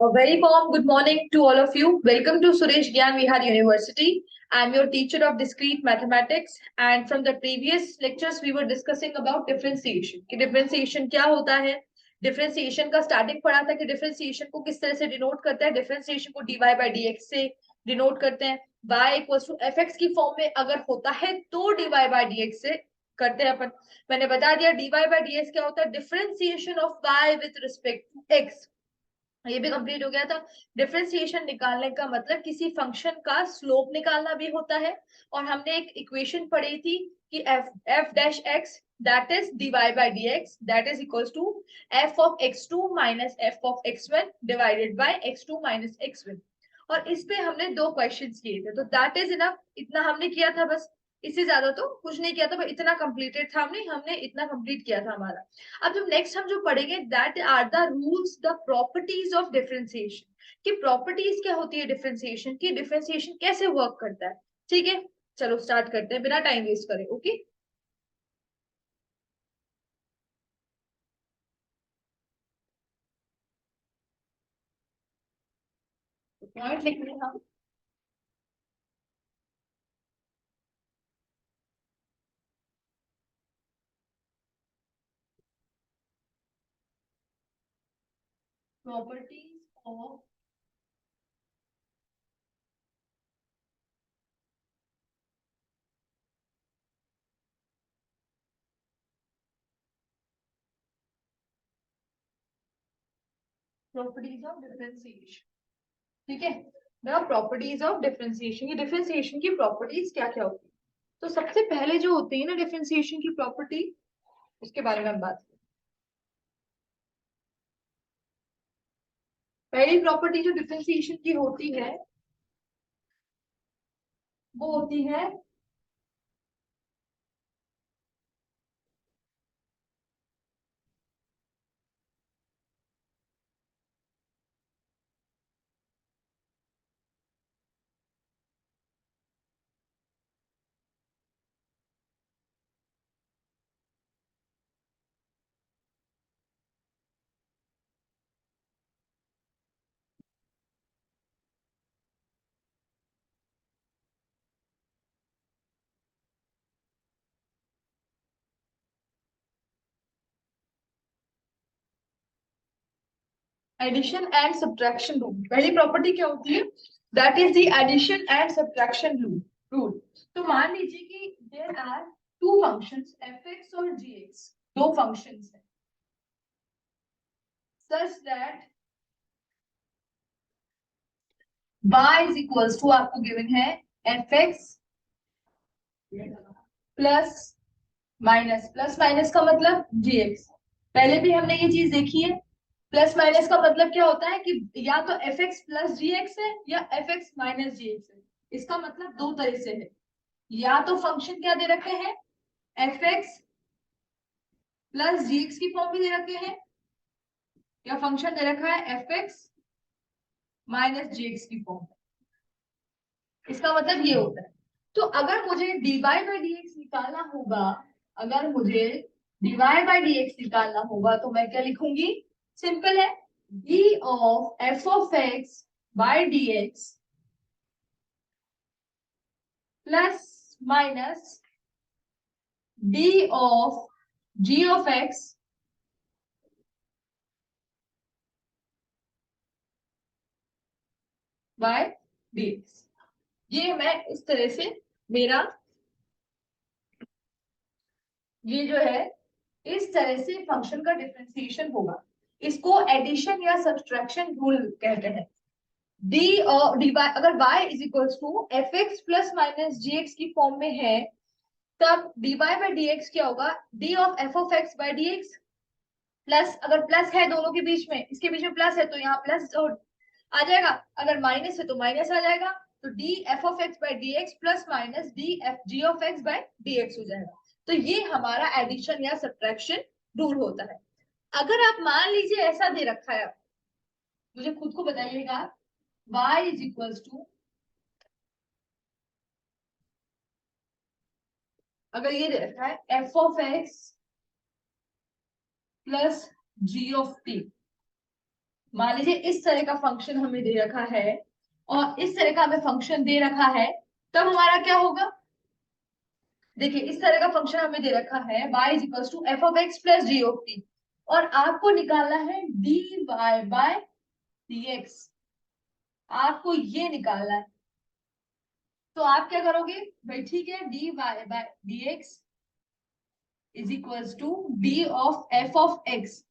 A very warm good morning to all of you. Welcome to Suresh Gyan Vihar University. I am your teacher of discrete mathematics, and from the previous lectures we were discussing about differentiation. कि differentiation क्या होता है? Differentiation का starting पढ़ा था कि differentiation को किस तरह से denote करते हैं. Differentiation को dy by dx से denote करते हैं. y equals to fx की फॉर्म में अगर होता है तो dy by dx से करते हैं अपन. मैंने बता दिया dy by dx क्या होता है. Differentiation of y with respect to x. ये भी कंप्लीट हो गया था. डिफरेंशिएशन निकालने का मतलब किसी फंक्शन का स्लोप निकालना भी होता है. और हमने एक इक्वेशन पढ़ी थी कि f dash x that is dy by dx that is equals to f of x2 minus f of x1 divided by x2 minus x1. और इस पे हमने दो क्वेश्चंस किए थे, तो दैट इज इनफ. इतना हमने किया था बस, इससे ज्यादा तो कुछ नहीं किया था, पर इतना कंप्लीटेड था हमने हमने इतना कंप्लीट किया था हमारा. अब जब नेक्स्ट हम जो पढ़ेंगे that are the rules the properties of differentiation. कि प्रॉपर्टीज क्या होती है डिफरेंशिएशन की, डिफरेंशिएशन कैसे वर्क करता है. ठीक है, चलो स्टार्ट करते हैं बिना टाइम वेस्ट करे. ओके, पॉइंट लिख लें हम. Properties of properties of differentiation. ठीक है, now प्रॉपर्टीज ऑफ डिफरेंशिएशन. ये डिफरेंशिएशन की प्रॉपर्टीज क्या क्या होती है. तो सबसे पहले जो होती है ना डिफरेंशिएशन की प्रॉपर्टी, उसके बारे में हम बात करें. पहली प्रॉपर्टी जो डिफरेंशिएशन की होती है वो होती है एडिशन एंड सब्ट्रैक्शन रूल. पहली प्रॉपर्टी क्या होती है, that is the addition and subtraction rule. तो मान लीजिए कि there are two functions fx और gx. दो फंक्शंस हैं such that y is equals to आपको गिवन है fx plus minus. Plus minus का मतलब gx. पहले भी हमने ये चीज देखी है. प्लस माइनस का मतलब क्या होता है कि या तो fx प्लस gx है या fx माइनस gx है. इसका मतलब दो तरह से है. या तो फंक्शन क्या दे रखे हैं, fx प्लस gx की फॉर्म में दे रखे हैं, या फंक्शन दे रखा है fx माइनस gx की फॉर्म में. इसका मतलब ये होता है. तो अगर मुझे dy by dx निकालना होगा, अगर मुझे dy by dx निकालना होगा तो मैं क्या लिखूंगी, सिंपल है, d of f of x by dx plus minus d of g of x by dx. ये मैं इस तरह से, मेरा ये जो है इस तरह से फंक्शन का डिफरेंशिएशन होगा. इसको एडिशन या सब्ट्रैक्शन रूल कहते हैं. डी और डी वाई, अगर y is equals to f x plus minus g x की फॉर्म में है, तब d y by d x क्या होगा, d of F of x by d x plus, अगर प्लस है दोनों के बीच में, इसके बीच में प्लस है तो यहाँ प्लस आ जाएगा, अगर माइनस है तो माइनस आ जाएगा. तो D F of x by d x plus minus D F G of x by d x हो जाएगा. तो ये हमारा एडिशन या सब्ट्रैक्शन रूल होता है. अगर आप मान लीजिए ऐसा दे रखा है, मुझे खुद को बताइएगा, y इज इक्वल्स टू, अगर ये दे रखा है f of x plus g of t, मान लीजिए इस तरह का फंक्शन हमें दे रखा है और इस तरह का हमें फंक्शन दे रखा है, तब हमारा क्या होगा? देखिए इस तरह का फंक्शन हमें दे रखा है y is equal to f of x plus g of t, और आपको निकालना है dy बाय dx, आपको ये निकालना है। तो आप क्या करोगे भाई? ठीक है, dy by dx is equal to d of F of x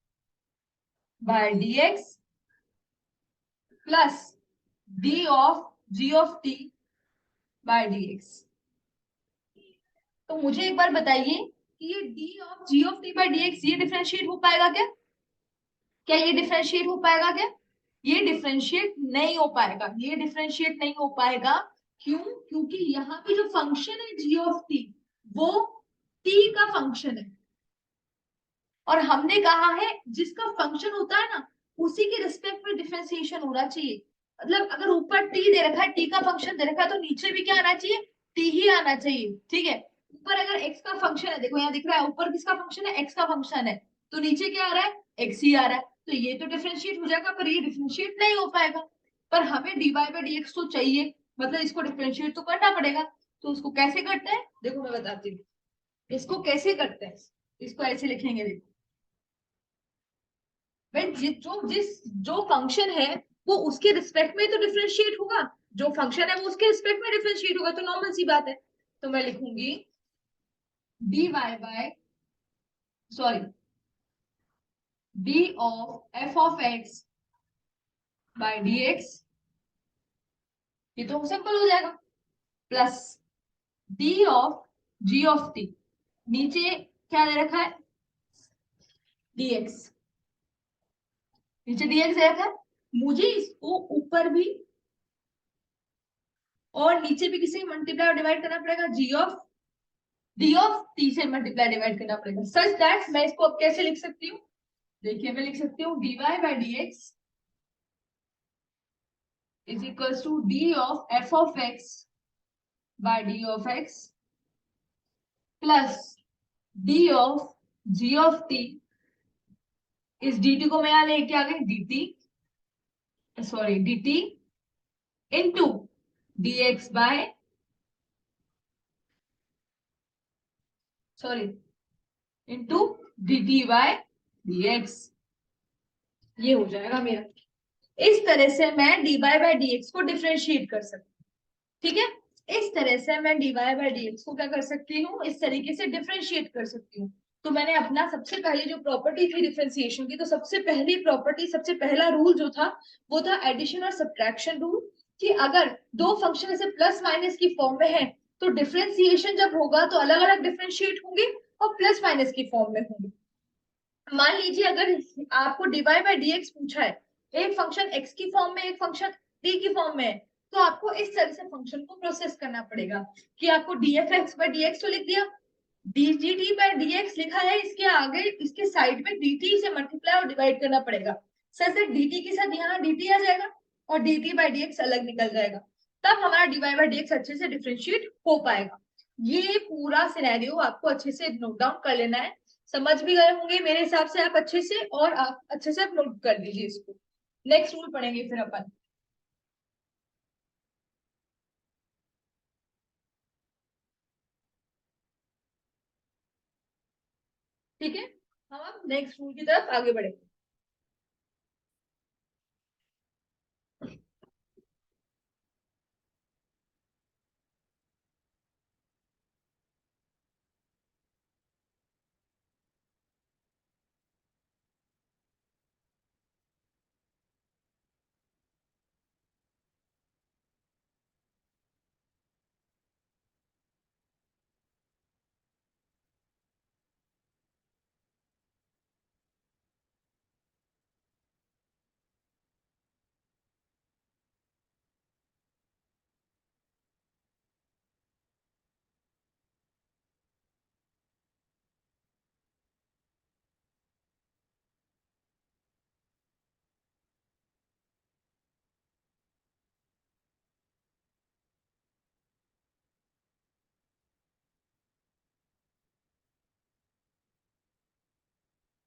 by dx plus d of ji of t by dx। तो मुझे एक बार बताइए कि ये d of ji of t by dx ये डिफरेंशिएट हो पाएगा क्या? क्या ये डिफरेंशिएट हो पाएगा क्या? ये डिफरेंशिएट नहीं हो पाएगा, ये डिफरेंशिएट नहीं हो पाएगा। क्यों? क्योंकि यहाँ पे जो फंक्शन है जी ऑफ टी, वो टी का फंक्शन है, और हमने कहा है जिसका फंक्शन होता है ना, उसी के रिस्पेक्ट में डिफरेंशिएशन होना चाहिए। मतलब अगर ऊपर टी दे रखा है, टी का फंक्शन दे रखा है, तो नीचे भी क्या आना चाहिए? टी ही आना चाहिए। ठीक है, ऊपर अगर एक्स का फंक्शन है, देखो यहाँ दिख रहा है ऊपर किसका फंक्शन है? एक्स का फंक्शन है, तो नीचे क्या आ रहा है? एक्स ही आ रहा है। तो ये तो डिफरेंशिएट हो जाएगा, पर ये डिफरेंशिएट नहीं हो पाएगा। पर हमें d y by d x तो चाहिए, मतलब इसको डिफरेंशिएट तो करना पड़ेगा। तो उसको कैसे करते हैं देखो, मैं बताती हूँ इसको कैसे करते हैं। इसको ऐसे लिखेंगे, देखो भाई जो फंक्शन है वो उसके रिस्पेक्ट में तो डिफरेंशिएट होगा, जो फंक्शन है वो उसके रिस्पेक्ट में डिफरेंशिएट होगा, तो नॉर्मल सी बात है। तो मैं लिखूंगी d y by, sorry, d of F of x by d x, ये तो सिंपल हो जाएगा, plus d of ji of t, नीचे क्या दे रखा है? dx, नीचे dx दे रखा है, मुझे इसको ऊपर भी और नीचे भी किसी मल्टीप्लाई और डिवाइड करना पड़ेगा, जी ऑफ डी ऑफ टी से मल्टीप्लाई डिवाइड करना पड़ेगा, सच दैट मैं इसको अब कैसे लिख सकती हूँ? देखिए मैं लिख सकती हूँ d y by d x is equal to d of F of x by d of x plus d of ji of t, इस dt को मैं यहाँ लेके आ गई dt, sorry dt into dx by, sorry, into dt by dx, ये हो जाएगा मेरा। इस तरह से मैं dy बाय dx को डिफरेंशिएट कर सकती हूँ। ठीक है, इस तरह से मैं dy बाय dx को क्या कर सकती हूँ? इस तरीके से डिफरेंशिएट कर सकती हूँ। तो मैंने अपना सबसे पहले जो प्रॉपर्टी थी डिफरेंशिएशन की, तो सबसे पहली प्रॉपर्टी, सबसे पहला रूल जो था वो था एडिशन और सब्ट्रैक्शन रूल, कि अगर दो फंक्शन ऐसे प्लस माइनस की फॉर्म में है तो डिफरेंशिएशन जब होगा तो अलग अलग डिफरेंशिएट होंगे और प्लस माइनस की फॉर्म में होंगे। मान लीजिए अगर आपको dy बाय dx पूछा है, एक फंक्शन x की फॉर्म में, एक फंक्शन t की फॉर्म में है, तो आपको इस तरह से फंक्शन को प्रोसेस करना पड़ेगा कि आपको dfx बाय dx तो लिख दिया, dgt बाय dx लिखा है, इसके आगे इसके साइड में dt से मल्टीप्लाई और डिवाइड करना पड़ेगा, सच दैट dt के साथ यहाँ dt आ जाएगा और dt बाय dx अलग निकल जाएगा, तब हमारा dy बाय dx अच्छे से डिफरेंशिएट हो पाएगा। ये पूरा सिनेरियो आपको अच्छे से नोट डाउन कर लेना है। समझ भी गए होंगे मेरे हिसाब से आप अच्छे से, और आप अच्छे से नोट कर लीजिए इसको। नेक्स्ट रूल पढ़ेंगे फिर अपन। ठीक है, हम अब नेक्स्ट रूल की तरफ आगे बढ़ेंगे।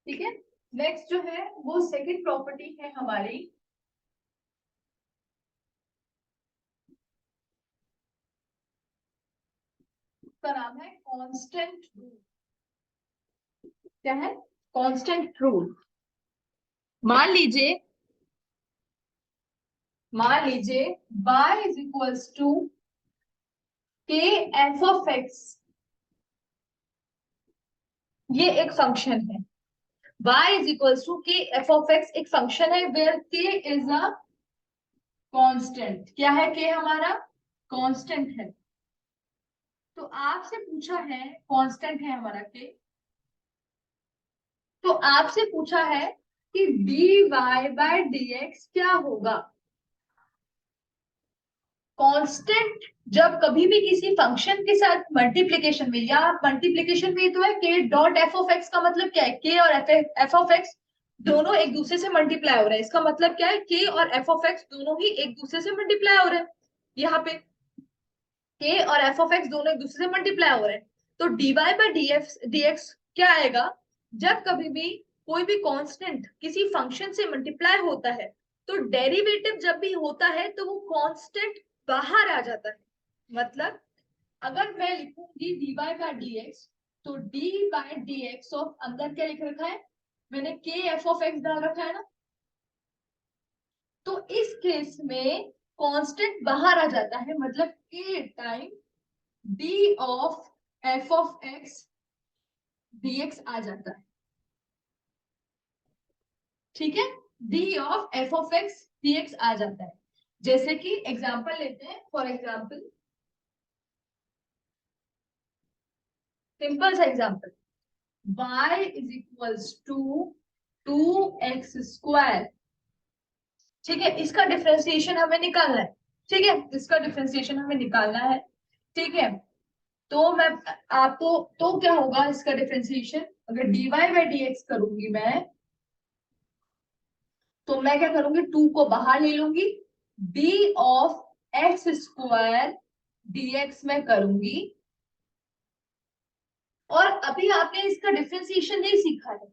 ठीक है, नेक्स्ट जो है वो सेकंड प्रॉपर्टी है हमारी, उसका नाम है कांस्टेंट रूल। क्या है? Constant rule. मान लीजिए y is equals to k f of x, ये एक फंक्शन है। y is equals to k f of x एक फंक्शन है where k is a constant. क्या है? k हमारा कांस्टेंट है। तो आपसे पूछा है, कांस्टेंट है हमारा k, तो आपसे पूछा है कि dy बाय dx क्या होगा। कांस्टेंट जब कभी भी किसी फंक्शन के साथ मल्टीप्लीकेशन में, या मल्टीप्लीकेशन में तो है k dot F of x, का मतलब क्या है? k और एफ ऑफ एक्स दोनों एक दूसरे से मल्टीप्लाई हो रहे हैं। इसका मतलब क्या है? k और एफ ऑफ एक्स दोनों ही एक दूसरे से मल्टीप्लाई हो रहे हैं। यहाँ पे k और एफ ऑफ एक्स दोनों एक दूसरे से मल्टीप्लाई हो रहे हैं। तो dy बाय dx क्या आएगा? जब कभी भी कोई भी कांस्टेंट किसी फंक्शन से मल्टीप्लाई होता है, तो डेरिवेटिव जब भी होता है तो वो कांस्टेंट बाहर आ जाता है। मतलब अगर मैं लिखूंगी dy बाय dx, तो d by d x of, अंदर क्या लिख रखा है मैंने? के एफ ऑफ एक्स डाल रखा है ना। तो इस केस में कांस्टेंट बाहर आ जाता है, मतलब k time d of F of x dx आ जाता है। ठीक है? D of F of x dx आ जाता है। जैसे कि एग्जांपल लेते हैं, फॉर एग्जांपल, सिंपल सा example, y is equals to 2x²। ठीक है? इसका डिफरेंशिएशन हमें निकालना है। ठीक है? इसका डिफरेंशिएशन हमें निकालना है। ठीक है? तो मैं आपको, तो क्या होगा इसका डिफरेंशिएशन? अगर dy बाय dx करूंगी मैं, तो मैं क्या करूंगी? 2 को बाहर ले लूंगी, d ऑफ x² dx में करूंगी। और अभी आपने इसका डिफरेंशिएशन नहीं सीखा है,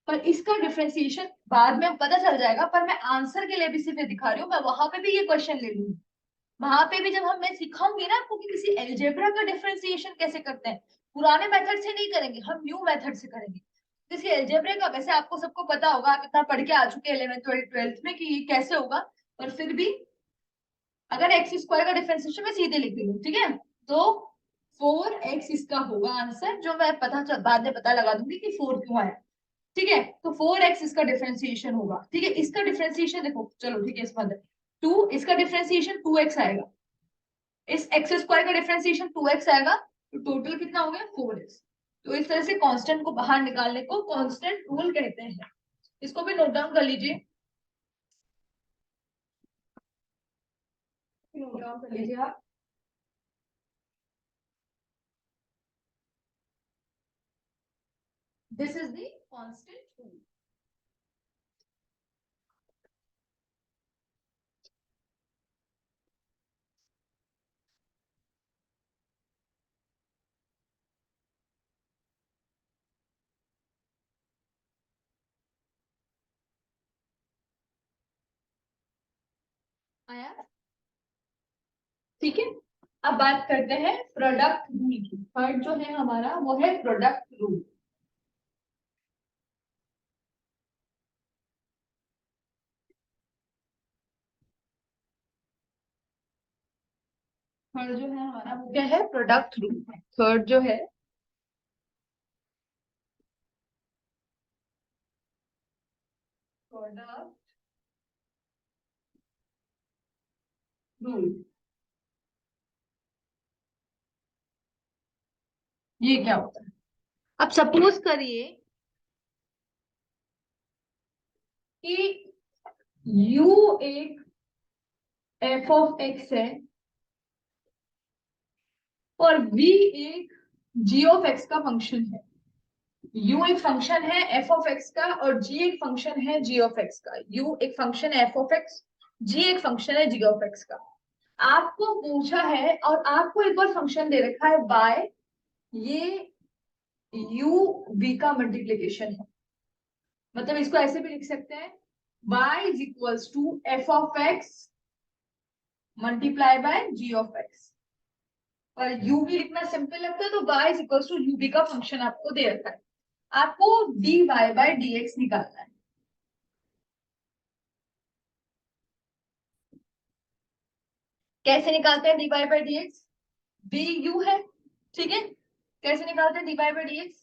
पर इसका डिफरेंशिएशन बाद में पता चल जाएगा। पर मैं आंसर के लिए भी सिर्फ दिखा रही हूँ, मैं वहां पे भी ये क्वेश्चन ले लूंगी। वहां पे भी जब हम, मैं सिखाऊंगी ना आपको कि किसी एल्जेब्रा का डिफरेंशिएशन कैसे करते हैं, पुराने मेथड से नहीं करेंगे, हम न्यू मेथड से करेंगे। किसी एल्जेब्रा का, वैसे आपको सबको पता होगा, आप इतना पढ़ के आ चुके हैं 11th 12th में कि ये कैसे होगा, पर फिर भी अगर x² का डिफरेंशिएशन मैं सीधे लिख रही हूँ, ठीक है, तो 4x इसका होगा आंसर, जो मैं बाद में पता लगा दूंगी कि 4 क्यों आया। ठीक है? तो 4x इसका डिफरेंशिएशन होगा। ठीक है? इसका डिफरेंशिएशन देखो, चलो ठीक है, इसमें 2, इसका डिफरेंशिएशन 2x आएगा, इस x² का डिफरेंशिएशन 2x आएगा, तो टोटल कितना हो गया? 4x। तो इस तरह से कांस्टेंट को बाहर निकालने को कांस्टेंट रूल कहते हैं। इसको भी नोट डाउन कर लीजिए, नोट डाउन कर लीजिए आप। This is the constant rule. आया? ठीक है? अब बात करते हैं प्रोडक्ट रूल की। थर्ड जो है हमारा वो है प्रोडक्ट रूल। थर्ड जो है हमारा वो क्या है? Product rule. थर्ड जो है प्रोडक्ट रूल। ये क्या होता है? अब सपोज करिए कि u एक एफ ऑफ एक्स है और v एक g ऑफ एक्स का फंक्शन है। u एक फंक्शन है एफ ऑफ एक्स का, और g एक फंक्शन है g ऑफ एक्स का। u एक फंक्शन है एफ ऑफ एक्स, g एक फंक्शन है g ऑफ एक्स का। आपको पूछा है और आपको एक और फंक्शन दे रखा है y, ये u v का मल्टीप्लीकेशन है। मतलब इसको ऐसे भी लिख सकते हैं, y is equals to f of x multiply by g of x. और u भी लिखना सिंपल लगता है, तो y is equals to u भी का फंक्शन आपको दे रखा है, आपको dy बाय dx निकालना है। कैसे निकालते हैं dy बाय dx? du है, ठीक है। कैसे निकालते हैं dy बाय dx?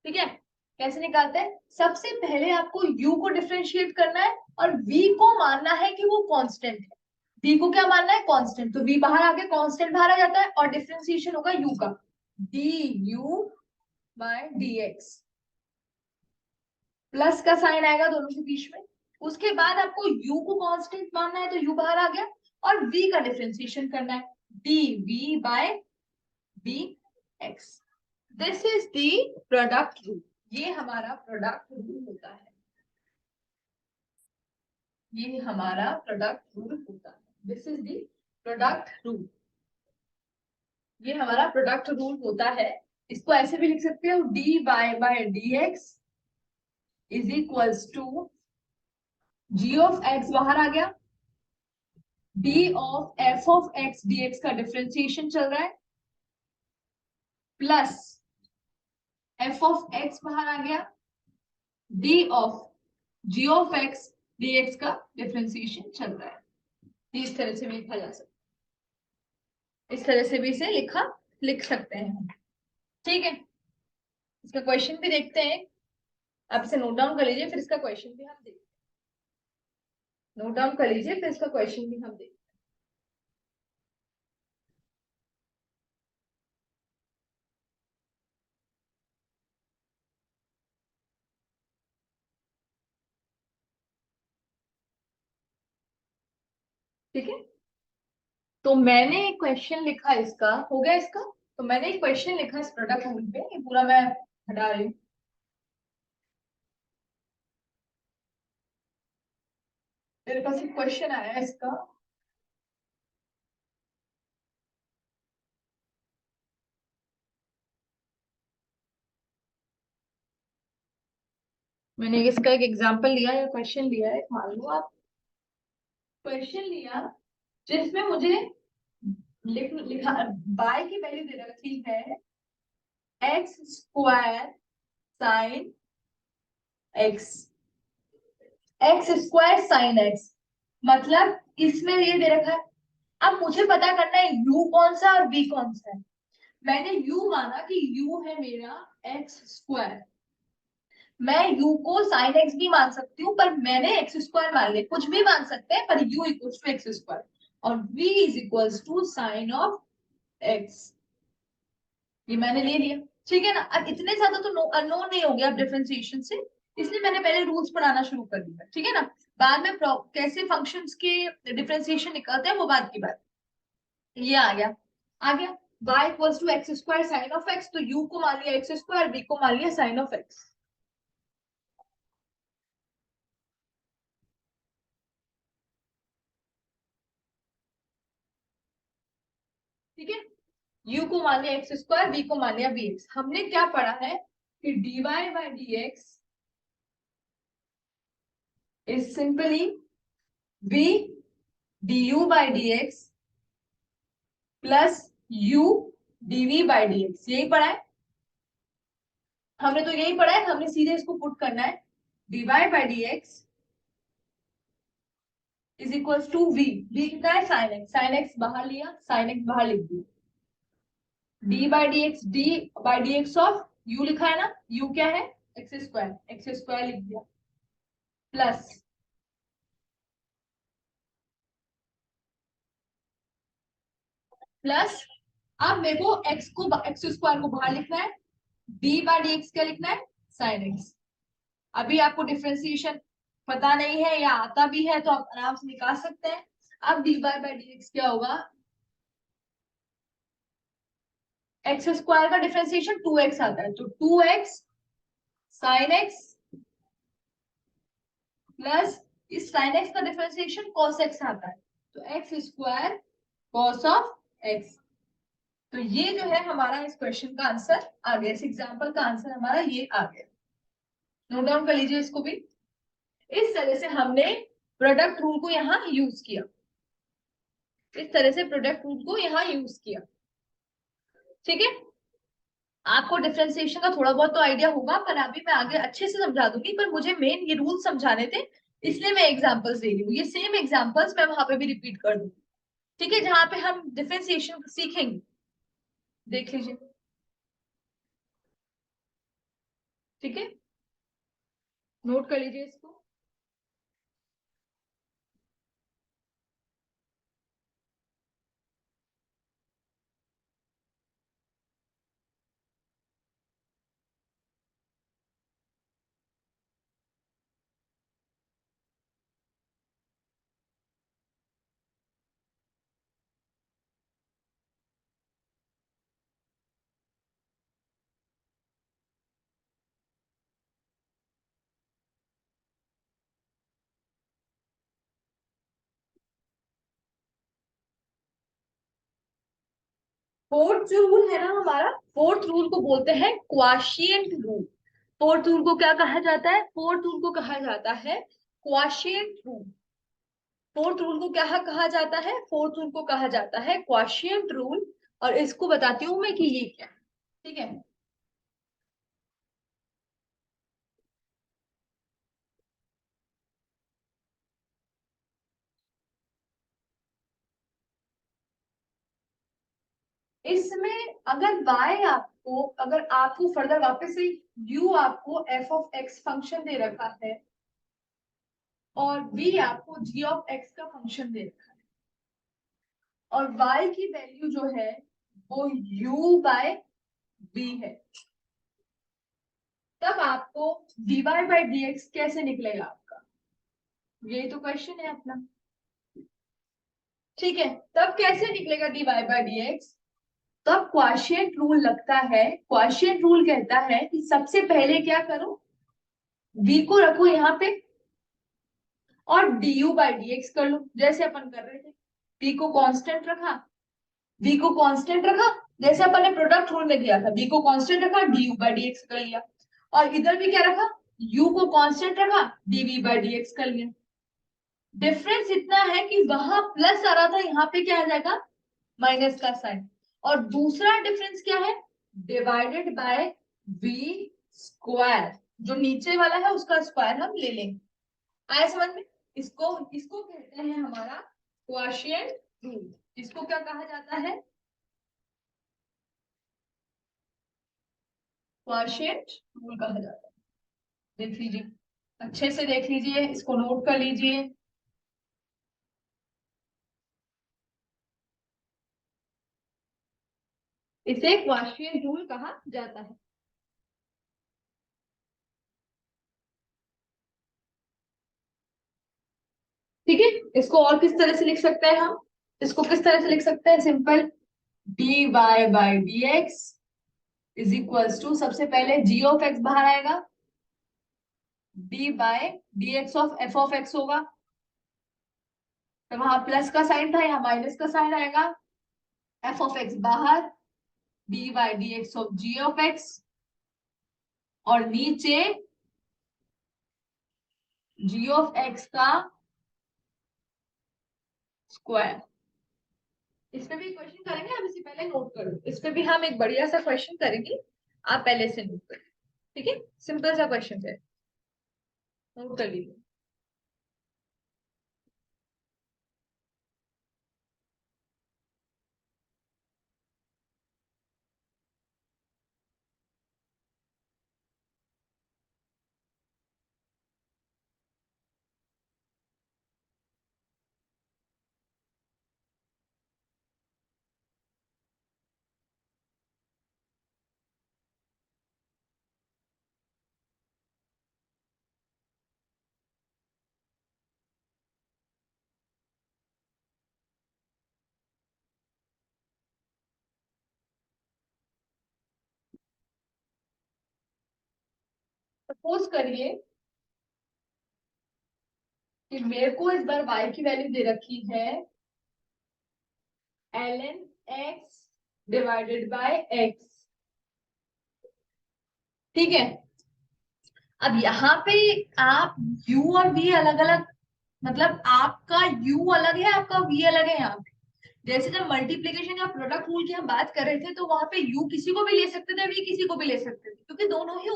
ठीक है, कैसे निकालते हैं? सबसे पहले आपको u को डिफरेंशिएट करना है और v को मानना है कि वो कांस्टेंट है। v को क्या मानना है? कांस्टेंट। तो v बाहर आके कांस्टेंट बाहर आ जाता है और डिफरेंशिएशन होगा u का, du बाय dx। प्लस का साइन आएगा दोनों के बीच में। उसके बाद आपको u को कांस्टेंट मानना है, तो u बाहर आ गया, और v का डिफरेंशिएशन करना है, dv by dx। This is the product rule. ये हमारा प्रोडक्ट रूल होता है, ये हमारा प्रोडक्ट रूल होता है। This is the product rule, ये हमारा प्रोडक्ट रूल होता है। इसको ऐसे भी लिख सकते हो, dy by dx is equals to g of x बाहर आ गया, d of f of x dx का डिफरेंशिएशन चल रहा है, प्लस f ऑफ x बाहर आ गया, d of g of x dx का डिफरेंशिएशन चल रहा है। इस तरह से भी लिखा जा सकता है, इस तरह से भी इसे लिख सकते हैं। ठीक है, इसका क्वेश्चन भी देखते हैं। आप इसे नोट डाउन कर लीजिए, फिर इसका क्वेश्चन भी हम देखते हैं। नोट डाउन कर लीजिए, फिर इसका क्वेश्चन भी हम देखते हैं। ठीक है, तो मैंने एक क्वेश्चन लिखा, इसका हो गया इसका। तो मैंने एक क्वेश्चन लिखा इस प्रोडक्ट रूल पे, ये पूरा मैं हटा रही हूँ। मेरे पास एक क्वेश्चन आया है इसका। मैंने इसका एक एग्जांपल लिया या क्वेश्चन लिया है, मान लो आप क्वेश्चन लिया जिसमें मुझे लिखा बाय की वैल्यू दे रखी है x square sine x, x square sine x. मतलब इसमें ये दे रखा है, अब मुझे पता करना है u कौन सा और v कौन सा है। मैंने u माना कि u है मेरा एक्स स्क्वायर, मैं u को साइन एक्स भी मान सकती हूँ, पर मैंने एक्स स्क्वायर मान लिया। कुछ भी मान सकते हैं, पर u equals to x square, और v is equals to sine of x, ये मैंने ले लिया। ठीक है ना, अब इतने ज्यादा तो अननोन नहीं हो गया अब डिफरेंशिएशन से, इसलिए मैंने पहले रूल्स पढ़ाना शुरू कर दिया। ठीक है ना, बाद में कैसे फंक्शंस के डिफरेंशिएशन निकलते हैं वो बात की बात। ये आ गया y equals to x square sine of x, तो u को मान लिया एक्स स्क्वायर, v को मान लिया साइन ऑफ एक्स। ठीक है, u को मान लिया एक्स स्क्वायर, v को मान लिया vx। हमने क्या पढ़ा है कि dy by dx is simply v du by dx plus u dv by dx। यही पढ़ा है हमने, तो यही पढ़ा है हमने, सीधे इसको पुट करना है, dy by dx is equals to v, v कितना है साइन एक्स बाहर लिया, साइन एक्स बाहर लिख दिया, d by dx, d by dx of u लिखा है ना, u क्या है एक्स स्क्वायर लिख दिया, प्लस प्लस अब मेरे को एक्स स्क्वायर को बाहर लिखना है, d बाय dx क्या लिखना है साइन एक्स। अभी आपको डिफरेंशिएशन पता नहीं है या आता भी है तो आप आराम से निकाल सकते हैं। अब dy बाय dx क्या होगा, एक्स स्क्वायर का डिफरेंशिएशन 2x आता है, तो 2x साइन एक्स प्लस इस साइन एक्स का डिफरेंशिएशन cos x आता है, तो x square cos of x. तो ये जो है हमारा इस क्वेश्चन का आंसर आ गया, इस एग्जाम्पल का आंसर हमारा ये आ गया। नोट डाउन कर लीजिए इसको भी। इस तरह से हमने प्रोडक्ट रूल को यहाँ यूज किया, इस तरह से प्रोडक्ट रूल को यहाँ यूज किया। ठीक है, आपको डिफरेंशिएशन का थोड़ा बहुत तो आइडिया होगा, पर अभी मैं आगे अच्छे से समझा दूंगी, पर मुझे मेन ये रूल समझाने थे, इसलिए मैं एग्जांपल्स दे रही हूँ। ये सेम एग्जांपल्स मैं वहां पे भी रिपीट कर दूंगी। ठीक है, जहां पे हम डिफरेंशिएशन सीखेंगे, देख लीजिए। ठीक है, नोट कर लीजिए इसको। फोर्थ जो रूल है ना हमारा, फोर्थ रूल को बोलते हैं क्वाशिएंट रूल। फोर्थ रूल को क्या कहा जाता है? फोर्थ रूल को कहा जाता है क्वाशिएंट रूल। फोर्थ रूल को क्या कहा जाता है? फोर्थ रूल को कहा जाता है क्वाशिएंट रूल। और इसको बताती हूँ मैं कि ये क्या है। ठीक है, इसमें अगर y आपको, अगर आपको फर्दर वापस से u आपको f ऑफ x फंक्शन दे रखा है और v आपको g ऑफ x का फंक्शन दे रखा है, और y की वैल्यू जो है वो u बाय v है, तब आपको dy बाय dx कैसे निकलेगा आपका? यही तो क्वेश्चन है अपना। ठीक है, तब कैसे निकलेगा dy बाय dx? तब क्वाशिएंट रूल लगता है। क्वाशिएंट रूल कहता है कि सबसे पहले क्या करो, v को रखो यहाँ पे और du बाई dx कर लो, जैसे अपन कर रहे थे। v को कांस्टेंट रखा, v को कांस्टेंट रखा, जैसे अपन ने प्रोडक्ट रूल में दिया था, v को कांस्टेंट रखा, du बाई dx कर लिया। और इधर भी क्या रखा, u को कांस्टेंट रखा, dv बाई dx कर लिया। डिफरेंस इतना है कि वहां प्लस आ रहा था, यहाँ पे क्या आ जाएगा, माइनस का साइन। और दूसरा डिफरेंस क्या है, डिवाइडेड बाय v स्क्वायर, जो नीचे वाला है उसका स्क्वायर हम ले लेंगे। आया समझ में? इसको इसको कहते हैं हमारा क्वोशिएंट रूल। इसको क्या कहा जाता है? क्वोशिएंट रूल कहा जाता है। देख लीजिए, अच्छे से देख लीजिए, इसको नोट कर लीजिए। इसे क्वोशिएंट रूल कहा जाता है। ठीक है, इसको और किस तरह से लिख सकते हैं हम? इसको किस तरह से लिख सकते हैं? Simple, d y by d x is equals to, सबसे पहले जी ऑफ एक्स बाहर आएगा, d by d x of F of x होगा, तो वहां प्लस का साइन था, यहाँ माइनस का साइन आएगा, एफ ऑफ एक्स बाहर, d by d x of ji of x, और नीचे जी ऑफ एक्स का स्क्वायर। इस पे भी क्वेश्चन करेंगे, आप इसे पहले नोट करो, इस पे भी हम एक बढ़िया सा क्वेश्चन करेंगे, आप पहले से नोट करो। ठीक है, सिंपल सा क्वेश्चन है, नोट कर लीजिए। सपोज करिए कि मेरे को इस बार y की वैल्यू दे रखी है ln x divided by x। ठीक है, अब यहाँ पे आप u और v अलग अलग, मतलब आपका u अलग है, आपका v अलग है। यहाँ पे जैसे जब मल्टीप्लीकेशन या प्रोडक्ट रूल की हम बात कर रहे थे तो वहां पे u किसी को भी ले सकते थे, v किसी को भी ले सकते थे, क्योंकि दोनों ही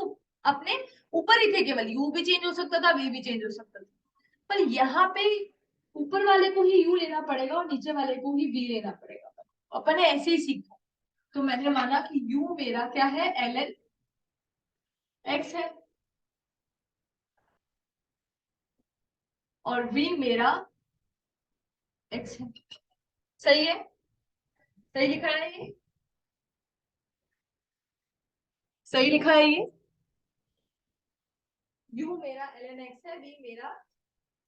अपने ऊपर ही थे, केवल u भी चेंज हो सकता था, v भी चेंज हो सकता था। पर यहाँ पे ऊपर वाले को ही u लेना पड़ेगा और नीचे वाले को ही v लेना पड़ेगा। अपन ने ऐसे ही सीखा, तो मैंने माना कि u मेरा क्या है, ln x है, और v मेरा x है। सही है, सही लिखा है ये, सही लिखा है ये। u मेरा ln x है, v मेरा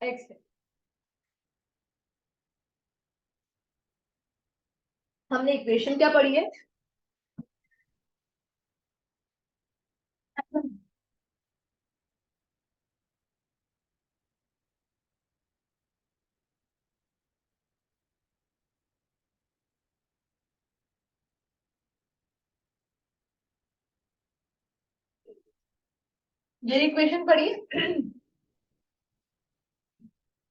x है। हमने इक्वेशन क्या पढ़ी है, ये इक्वेशन पढ़ी है।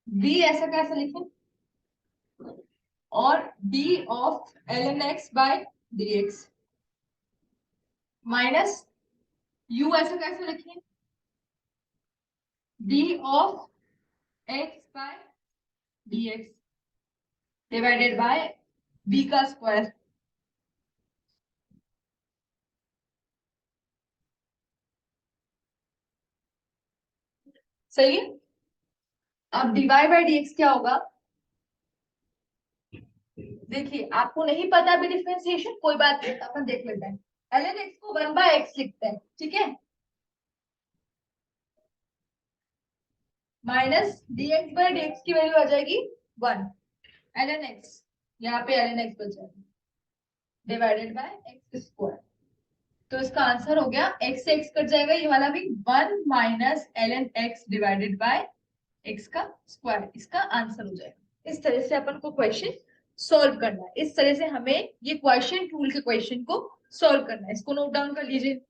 v ऐसा कैसे लिखें, और d of ln x by dx minus u ऐसा कैसे लिखें, d of x by dx divided by b का स्क्वायर। सही है। अब dy बाय dx क्या होगा, देखिए आपको नहीं पता अभी डिफरेंशिएशन, कोई बात नहीं, अपन देख लेते हैं। ln x को 1 बाय x लिखते हैं, ठीक है, माइनस dx बाय dx की वैल्यू आ जाएगी 1, ln x, यहाँ पे ln x बच जाएगा, डिवाइडेड बाय एक्स स्क्वायर। तो इसका आंसर हो गया, x से x कट जाएगा, ये वाला भी 1 minus ln x divided by x का स्क्वायर, इसका आंसर हो जाएगा। इस तरह से अपन को क्वेश्चन सॉल्व करना है, इस तरह से हमें ये क्वेश्चन टूल के क्वेश्चन को सॉल्व करना है। इसको नोट डाउन कर लीजिए।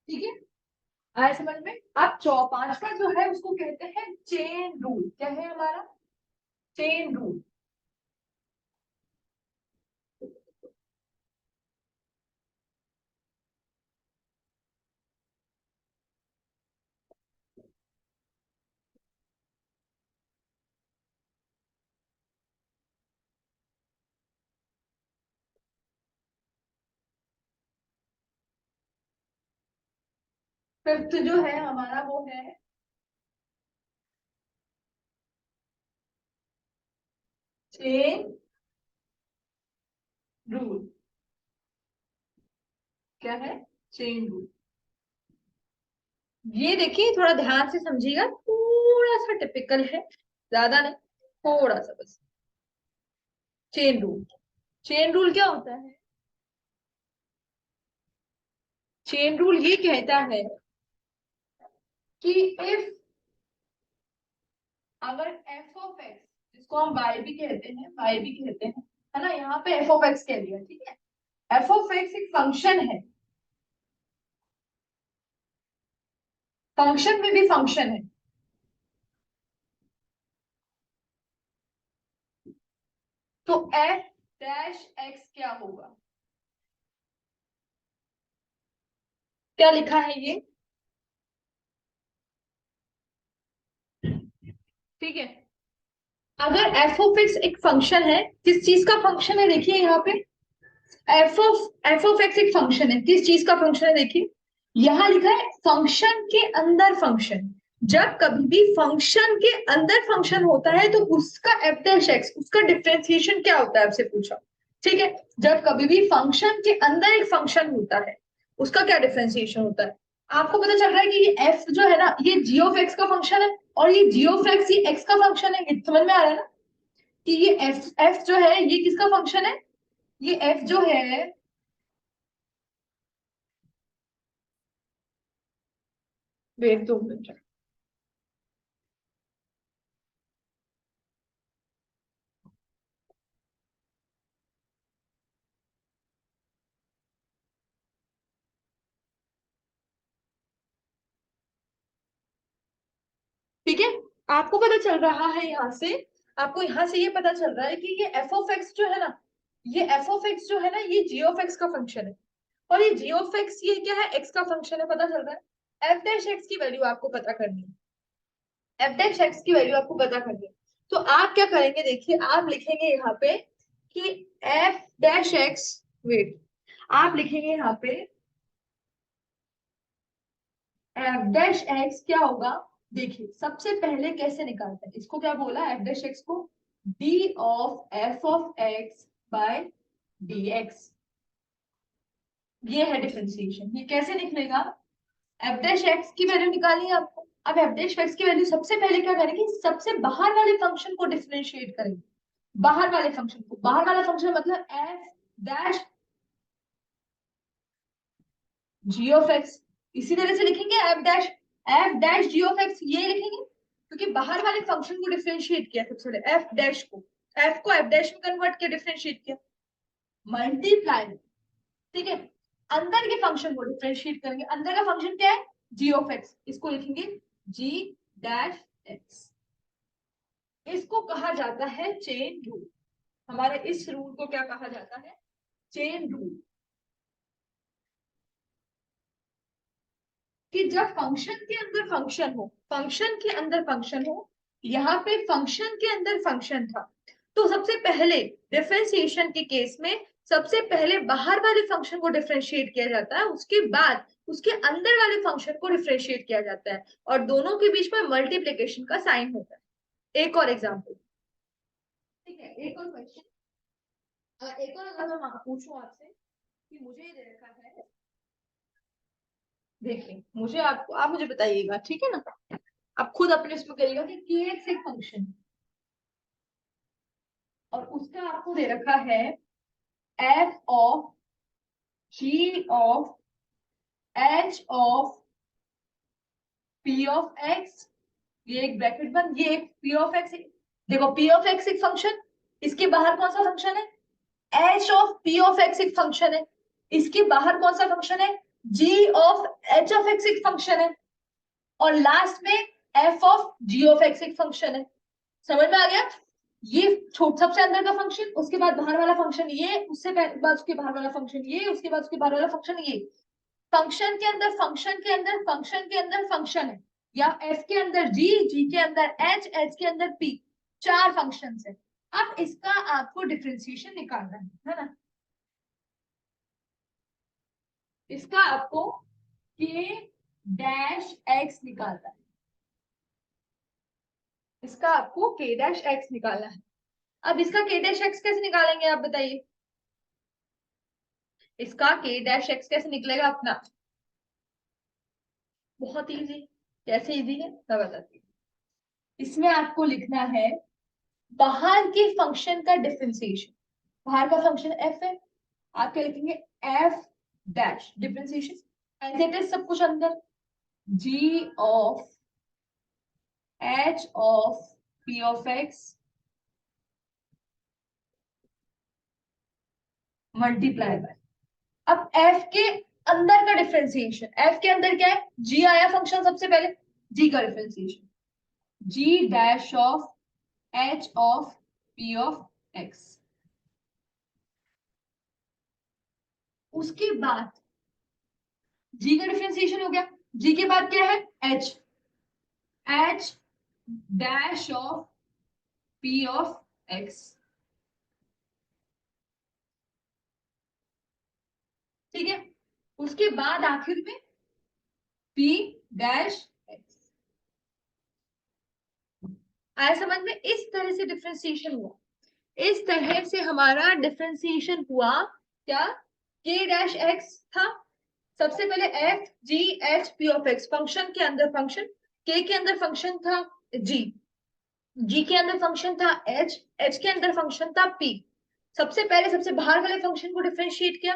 ठीक है, आया समझ में। अब पांचवा जो है उसको कहते हैं चेन रूल। क्या है हमारा, चेन रूल। फिफ्थ जो है हमारा वो है चेन रूल। क्या है, चेन रूल। ये देखिए, थोड़ा ध्यान से समझिएगा, थोड़ा सा टिपिकल है, ज्यादा नहीं, थोड़ा सा बस। चेन रूल, चेन रूल क्या होता है, चेन रूल ये कहता है कि इफ, अगर एफ ऑफ एक्स, जिसको हम वाई भी कहते हैं, वाई भी कहते हैं, है ना, यहाँ पे एफ ऑफ एक्स कह दिया, ठीक है, एफ ऑफ एक्स एक फंक्शन है, फंक्शन में भी फंक्शन है, तो एफ डैश एक्स क्या होगा, क्या लिखा है ये, ठीक है। अगर एफ ऑफ एक्स एक फंक्शन है, किस चीज का फंक्शन है, देखिए यहाँ पे एफ ऑफ एक्स एक फंक्शन है, किस चीज का फंक्शन है, देखिए यहाँ लिखा है फंक्शन के अंदर फंक्शन, जब कभी भी फंक्शन के अंदर फंक्शन होता है तो उसका एफ डैश एक्स, उसका डिफरेंशिएशन क्या होता है आपसे पूछा। ठीक है, जब कभी भी फंक्शन के अंदर एक फंक्शन होता है उसका क्या डिफरेंशिएशन होता है। आपको पता चल रहा है कि ये एफ जो है ना ये जी ऑफ एक्स का फंक्शन है और ये जी ऑफ एक्स ये एक्स का फंक्शन है। ये समझ में आ रहा है ना कि ये एफ एफ जो है ये किसका फंक्शन है। ये एफ जो है, वेट 2 मिनट। ठीक है, आपको पता चल रहा है यहाँ से, आपको यहाँ से ये पता चल रहा है कि ये एफ ऑफ एक्स जो है ना, ये एफ ऑफ एक्स जो है ना ये जी ऑफ एक्स का फंक्शन है और ये जी ऑफ एक्स ये क्या है, एक्स का फंक्शन है। पता चल रहा है। एफ डैश एक्स की वैल्यू आपको पता करनी है, एफ डैश एक्स की वैल्यू आपको पता करनी है। तो आप क्या करेंगे, देखिए आप लिखेंगे यहाँ पे कि एफ डैश एक्स, वेट, आप लिखेंगे यहाँ पे एफ डैश एक्स क्या होगा। देखिए सबसे पहले कैसे निकालते हैं इसको, क्या बोला एफ डैश एक्स को, d of F of x by d x. ये है डिफरेंशिएशन। ये कैसे निकलेगा, एफ डैश एक्स की वैल्यू निकालनी है आपको। अब एफ डैश एक्स की वैल्यू सबसे पहले क्या करेंगे, सबसे बाहर वाले फंक्शन को डिफरेंशिएट करेंगे। बाहर वाले फंक्शन को, बाहर वाला फंक्शन मतलब f dash g of x. इसी तरह से लिखेंगे F dash g of x, ये लिखेंगे क्योंकि बाहर वाले फंक्शन को डिफरेंशिएट किया सबसे पहले, एफ डैश को, एफ को एफ डैश में कन्वर्ट किया, डिफरेंशिएट किया, मल्टीप्लाई। ठीक है, अंदर के फंक्शन को डिफरेंशिएट करेंगे। अंदर का फंक्शन क्या है, जी ऑफ एक्स, इसको लिखेंगे जी डैश एक्स। इसको कहा जाता है चेन रूल। हमारे इस रूल को क्या कहा जाता है, चेन रूल। कि जब फंक्शन के अंदर फंक्शन हो, फंक्शन के अंदर फंक्शन हो, यहाँ पे फंक्शन के अंदर फंक्शन था, तो सबसे पहले डिफरेंशिएशन के केस में सबसे पहले बाहर वाले फंक्शन को डिफरेंशिएट किया जाता है, उसके बाद उसके अंदर वाले फंक्शन को डिफरेंशिएट किया जाता है और दोनों के बीच में मल्टीप्लिकेशन का साइन होता है। एक और एग्जाम्पल, ठीक है, एक और क्वेश्चन, एक और अगर मैं पूछूं आपसे कि मुझे ये दे रखा है, देखिए मुझे आपको, आप मुझे बताइएगा, ठीक है ना, आप खुद अपने इसमें करिएगा कि kx एक फंक्शन और उसका आपको दे रखा है f of g of h of p of x, ये एक ब्रैकेट बंद, ये एक p ऑफ x। देखो p ऑफ x एक फंक्शन, इसके बाहर कौन सा फंक्शन है, h of p of x एक फंक्शन है, इसके बाहर कौन सा फंक्शन है, g of h of x एक फंक्शन है और लास्ट में f of g of x एक फंक्शन है। समझ में आ गया, ये छोट सबसे अंदर का फंक्शन, उसके बाद बाहर वाला फंक्शन ये, उससे बाद उसके बाहर वाला फंक्शन ये, उसके बाद उसके बाहर वाला फंक्शन ये। फंक्शन के अंदर फंक्शन के अंदर फंक्शन के अंदर फंक्शन है, या एफ के अंदर जी, जी के अंदर एच, एच के अंदर पी, चार फंक्शन है। अब इसका आपको डिफरेंशिएशन निकालना है ना, इसका आपको के डैश एक्स निकालना है, इसका आपको के डैश एक्स निकालना है। अब इसका के डैश एक्स कैसे निकालेंगे आप बताइए, इसका के डैश एक्स कैसे निकलेगा अपना, बहुत इजी। कैसे इजी है मैं बताती हूँ। इसमें आपको लिखना है बाहर के फंक्शन का डिफरेंशिएशन, बाहर का फंक्शन एफ है, आप क्या लिखेंगे, F dash differentiation as it is सब कुछ अंदर, G of H of P of x multiply by, अब एफ के अंदर का डिफरेंशिएशन, एफ के अंदर क्या है, जी आया फंक्शन सबसे पहले, जी का differentiation G dash of H of P of X, उसके बाद जी का डिफरेंशिएशन हो गया, जी के बाद क्या है, H, H dash of P of x. ठीक है, उसके बाद आखिर में पी डैश एक्स। आया समझ में? इस तरह से डिफ्रेंसिएशन हुआ, इस तरह से हमारा डिफ्रेंसिएशन हुआ। क्या? के डैश एक्स था, सबसे पहले F G H P of x, function के अंदर फंक्शन, के अंदर फंक्शन था जी, जी के अंदर फंक्शन था एच, एच के अंदर फंक्शन था पी। सबसे पहले सबसे बाहर वाले फंक्शन को डिफरेंशिएट किया,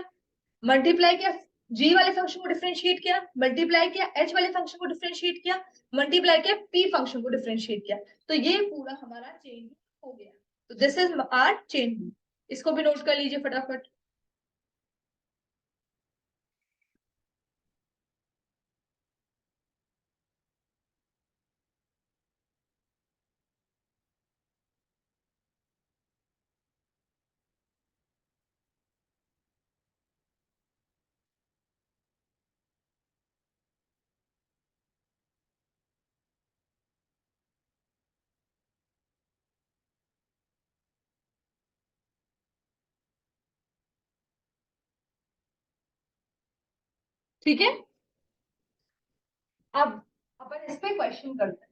मल्टीप्लाई किया, जी वाले फंक्शन को डिफरेंशिएट किया, मल्टीप्लाई किया एच वाले फंक्शन को डिफरेंशिएट किया, मल्टीप्लाई किया पी फंक्शन को डिफरेंशिएट किया। तो ये पूरा हमारा चेन हो गया। तो दिस इज आर चेन। इसको भी नोट कर लीजिए फटाफट। ठीक है, अब अपन इस पे क्वेश्चन करते हैं।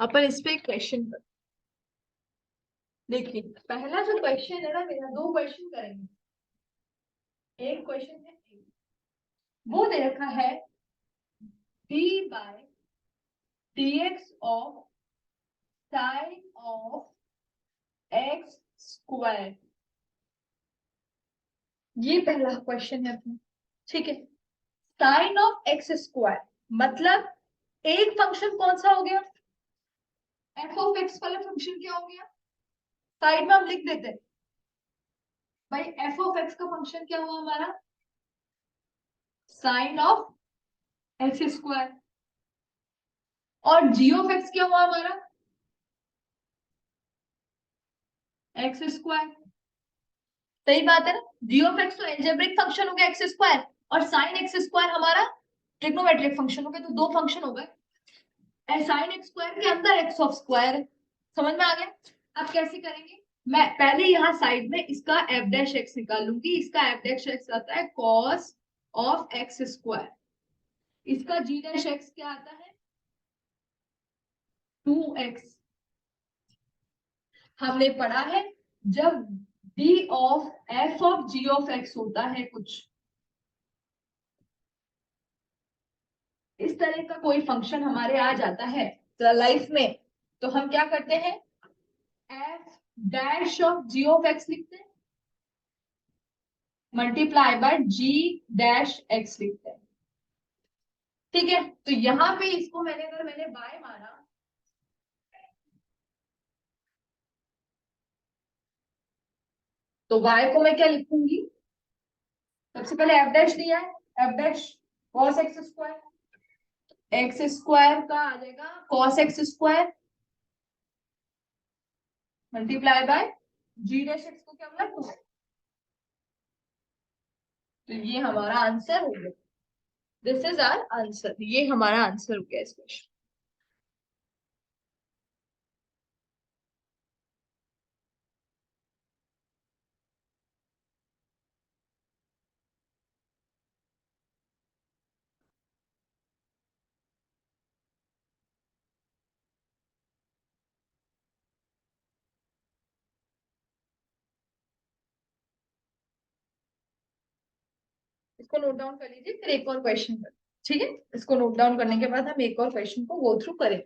अपन इस पे क्वेश्चन करते हैं। देखिए, पहला जो क्वेश्चन है ना मेरा, दो क्वेश्चन करेंगे। एक क्वेश्चन है, वो दे रखा है d by dx of sine of x square, ये पहला क्वेश्चन है अपना। ठीक है, साइन ऑफ एक्स स्क्वायर मतलब एक फंक्शन कौन सा हो गया, एफ ऑफ एक्स वाला फंक्शन क्या हो गया, साइड में हम लिख देते हैं भाई, एफ ऑफ एक्स का फंक्शन क्या हुआ हमारा, साइन ऑफ एक्स स्क्वायर। और जी ऑफ एक्स क्या हुआ हमारा, एक्स स्क्वायर। सही बात है ना, जी ऑफ एक्स तो एल्जेब्रिक फंक्शन हो गया एक्स स्क्वायर, और साइन एक्स स्क्वायर हमारा ट्रिग्नोमेट्रिक फंक्शन हो गया, तो दो फंक्शन हो गए। साइन एक्स स्क्वायर के अंदर एक्स ऑफ स्क्वायर है। समझ में आ गया? अब कैसे करेंगे, मैं पहले यहाँ साइड में इसका एफ डैश एक्स निकाल लूंगी। इसका एफ डैश एक्स आता है कॉस ऑफ एक्स स्क्वायर, इसका जी डैश एक्स क्या आता है, 2x। हमने पढ़ा है जब d of F of ji of x होता है कुछ इस तरह का कोई फंक्शन हमारे आ जाता है लाइफ में, तो हम क्या करते हैं, f dash of ji of x लिखते हैं, multiply by g dash x लिखते हैं। ठीक है, तो यहाँ पे इसको मैंने, अगर मैंने बाय माना, तो y को मैं क्या लिखूंगी, सबसे पहले एफ डैश दिया है, f dash cos x square, x square का आ जाएगा cos x square multiply by g dash x को क्या बोला 2। तो ये हमारा आंसर हो गया, दिस इज आवर आंसर, ये हमारा आंसर हो गया इस क्वेश्चन। इसको नोट डाउन कर लीजिए, फिर एक और क्वेश्चन कर, ठीक है, इसको नोट डाउन करने के बाद हम एक और क्वेश्चन को गो थ्रू करेंगे।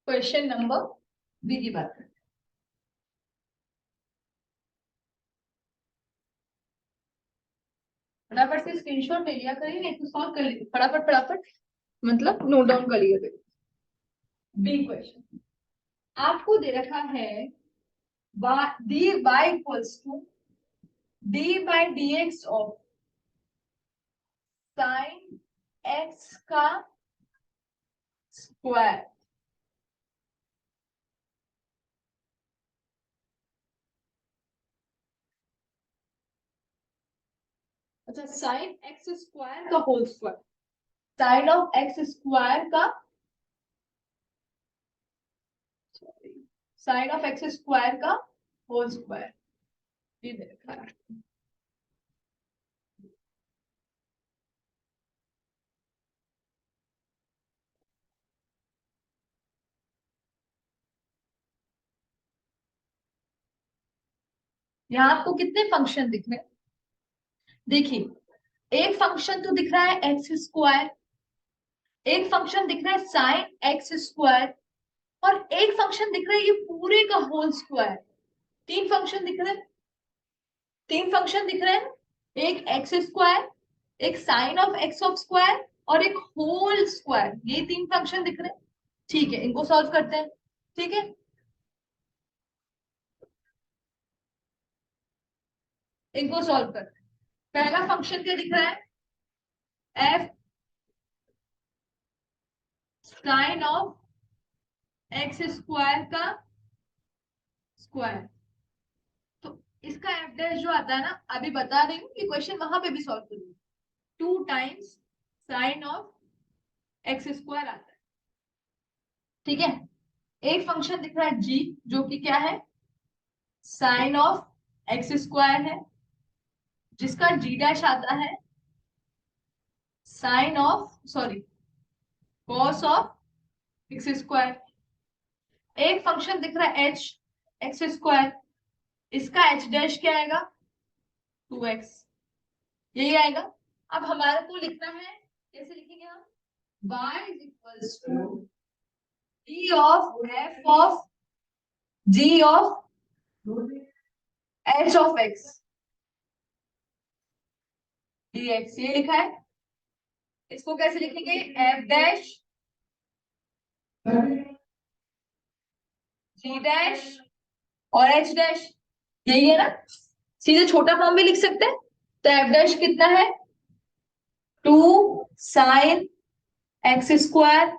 क्वेश्चन नंबर बी की बात करते हैं। फटाफट से स्क्रीनशॉट ले लिया करिए, नहीं तो सॉल्व कर लीजिए फटाफट फटाफट, मतलब नोट डाउन कर लिया करिए। बी क्वेश्चन आपको दे रखा है, d y equals to d by d x of sine x का स्क्वायर। अच्छा, साइन एक्स स्क्वायर का whole square, sine of x square का, साइन ऑफ एक्स स्क्वायर का होल स्क्वायर, ये दे रखा है। यहाँ आपको कितने फंक्शन दिख रहे हैं? देखिए, एक फंक्शन तो दिख रहा है एक्स स्क्वायर, एक फंक्शन दिख रहा है साइन एक्स स्क्वायर, और एक फंक्शन दिख रहा है ये पूरे का होल स्क्वायर। तीन फंक्शन दिख रहे हैं, तीन फंक्शन दिख रहे हैं, एक एक्स स्क्वायर, एक sine of x of square, और एक होल स्क्वायर। ये तीन फंक्शन दिख रहे हैं। ठीक है, इनको सॉल्व करते हैं। ठीक है, इनको सॉल्व करते हैं। पहला फंक्शन क्या दिख रहा है? F sine of x square का स्क्वायर। तो इसका एफ डैश जो आता है ना, अभी बता रही हूँ, ये क्वेश्चन वहां पे भी सॉल्व करूंगी। 2 times sign of x square आता है। ठीक है, एक फंक्शन दिख रहा है जी, जो कि क्या है? साइन ऑफ एक्स स्क्वायर है, जिसका जी डैश आता है sine of, sorry, cos of x square. एक फंक्शन दिख रहा है एच एक्स स्क्वायर, इसका एच डैश क्या आएगा? 2x, यही आएगा। अब हमारे को लिखना है, कैसे लिखेंगे हम? y is equals to g of f of g of h of x dx, ये लिखा है। इसको कैसे लिखेंगे? f डैश g डैश और h डैश, यही है ना? सीधे छोटा फॉर्म भी लिख सकते हैं। तो f डैश कितना है? 2 sine x square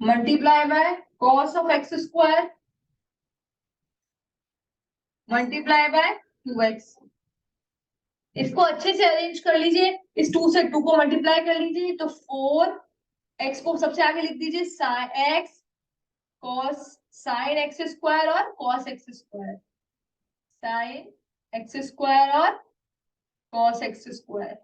multiply by cos of x square multiply bye 2x। इसको अच्छे से अरेंज कर लीजिए, इस 2 से 2 को मल्टीप्लाई कर लीजिए, तो 4x को सबसे आगे लिख दीजिए, sine X cos sine x square और cos x square, sine x square और cos x square.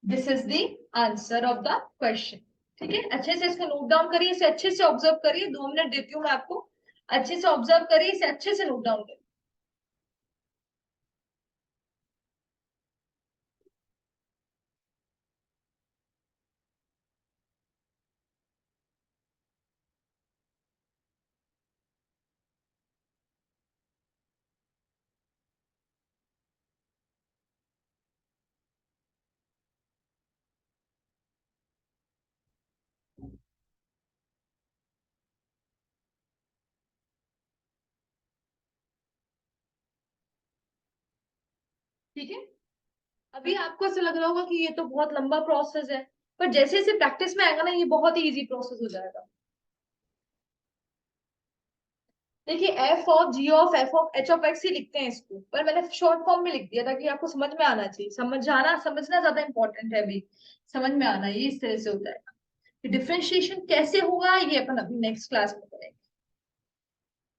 This is the answer of the question. ठीक है, अच्छे से इसको नोट डाउन करिए, इसे अच्छे से ऑब्जर्व करिए। 2 मिनट देती हूँ मैं आपको, अच्छे से ऑब्जर्व करिए, इसे अच्छे से नोट डाउन करिए। ठीक है, अभी आपको ऐसा लग रहा होगा कि ये तो बहुत लंबा प्रोसेस है, पर जैसे जैसे प्रैक्टिस में आएगा ना, ये बहुत ही इजी प्रोसेस हो जाएगा। देखिए, F of ji of F of H of X ही लिखते हैं इसको, पर मैंने शॉर्ट फॉर्म में लिख दिया ताकि आपको समझ में आना चाहिए। समझना ज्यादा इंपॉर्टेंट है अभी, समझ में आना, ये इस तरह से होता है। डिफरेंशिएशन कैसे होगा ये अपन अभी नेक्स्ट क्लास में करेंगे।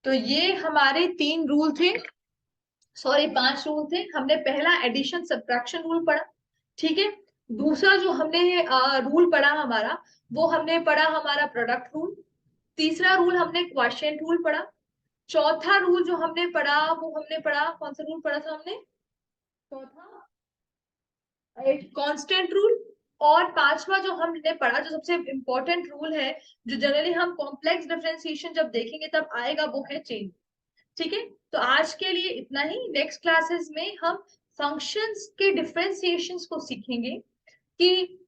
तो ये हमारे 3 रूल थे, सॉरी 5 रूल थे। हमने पहला एडिशन सब्ट्रैक्शन रूल पढ़ा, ठीक है। दूसरा जो हमने रूल पढ़ा हमारा, वो हमने पढ़ा हमारा प्रोडक्ट रूल। तीसरा रूल हमने क्वोशिएंट रूल पढ़ा। चौथा रूल जो हमने पढ़ा, वो हमने पढ़ा, कौन सा रूल पढ़ा था हमने? चौथा कांस्टेंट रूल। और पांचवा जो हमने पढ़ा, जो सबसे इंपॉर्टेंट रूल है, जो जनरली हम कॉम्प्लेक्स डिफरेंशिएशन जब देखेंगे तब आएगा, वो है चेन। ठीक है, तो आज के लिए इतना ही। नेक्स्ट क्लासेस में हम फंक्शंस के डिफरेंशिएशंस को सीखेंगे कि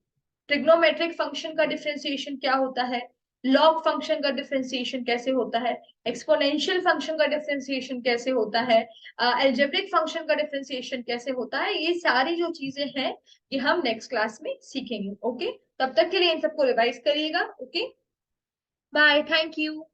ट्रिग्नोमेट्रिक फंक्शन का डिफरेंशिएशन क्या होता है, लॉग फंक्शन का डिफरेंशिएशन कैसे होता है, एक्सपोनेंशियल फंक्शन का डिफरेंशिएशन कैसे होता है, अलजेब्रिक फंक्शन का डिफरेंशिएशन कैसे होता है। ये सारी जो चीजें हैं, ये हम नेक्स्ट क्लास में सीखेंगे। ओके, तब तक के लिए इन सबको रिवाइज करिएगा। Okay, bye, thank you.